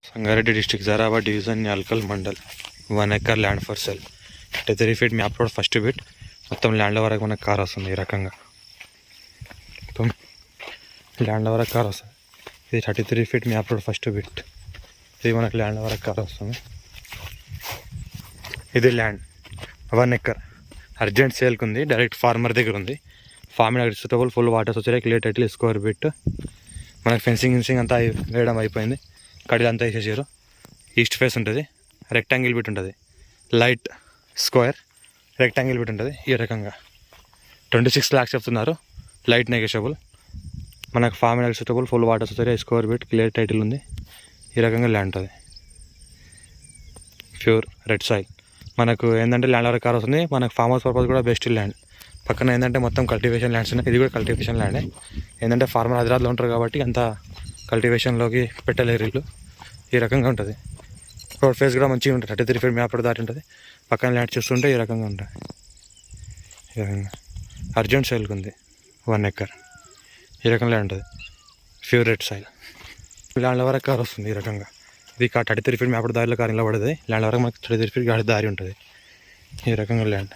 Sangareddy district Zaheerabad division Yalkal mandal 1 acre land for cell 33 feet map road first bit మొత్తం ల్యాండ్ల వరకు మనకు car వస్తుంది. ఈ రకంగా మొత్తం ల్యాండ్ల వరకు కార్ వస్తుంది. ఇది 33 feet map road first bit. ఇది మనకు ల్యాండ్ల వరకు కార్ వస్తుంది. ఇది ల్యాండ్ 1 ఎకర్ అర్జెంట్ సేల్కి ఉంది. డైరెక్ట్ ఫార్మర్ దగ్గర ఉంది. ఫార్మింగ్ సూటబుల్ ఫుల్ వాటర్స్ వచ్చాయి. Clear title square bit. మనకు ఫెన్సింగ్ అంతా వేయడం అయిపోయింది. కడిలు అంతా వేసేసారు. ఈస్ట్ ఫేస్ ఉంటుంది. రెక్టాంగిల్ బిట్ ఉంటుంది. లైట్ స్క్వేర్ రెక్టాంగిల్ బిట్ ఉంటుంది. ఈ రకంగా 26 lakhs చెప్తున్నారు. Light negotiable. మనకు ఫార్మింగ్ సూటబుల్ ఫుల్ వాటర్స్ వచ్చాయి. స్క్వేర్ బిట్ క్లియర్ టైటిల్ ఉంది. ఈ రకంగా ల్యాండ్ ఉంటుంది. Pure red soil. మనకు ఏంటంటే ల్యాండ్ వరకు కార్ వస్తుంది. మనకు ఫార్మ్ హౌస్ పర్పస్ కూడా బెస్ట్ ల్యాండ్. పక్కన ఏంటంటే మొత్తం కల్టివేషన్ ల్యాండ్స్ ఉన్నాయి. ఇది కూడా కల్టివేషన్ ల్యాండే. ఏంటంటే ఫార్మర్ హైదరాబాద్లో ఉంటారు కాబట్టి అంత కల్టివేషన్లోకి పెట్టలేరు ఇల్లు. ఈ రకంగా ఉంటుంది. రోడ్ ఫేస్ కూడా మంచిగా ఉంటుంది. 33 ఫీట్ మ్యాప్ దాటి ఉంటుంది. పక్కన ల్యాండ్ చూస్తుంటే ఈ రకంగా ఉంటుంది. ఈ రకంగా అర్జెంట్ సైల్కి ఉంది. 1 ఎకర్ ఈ రకంగా ఉంటుంది. Pure red soil. ల్యాండ్ల వరకు కార్ వస్తుంది. ఈ రకంగా ఇది 33 ఫీట్ మ్యాప్ దారిలో కార్ నిలబడుతుంది. ల్యాండ్ వరకు మనకు 33 ఫీట్ దారి ఉంటుంది. ఈ రకంగా ల్యాండ్.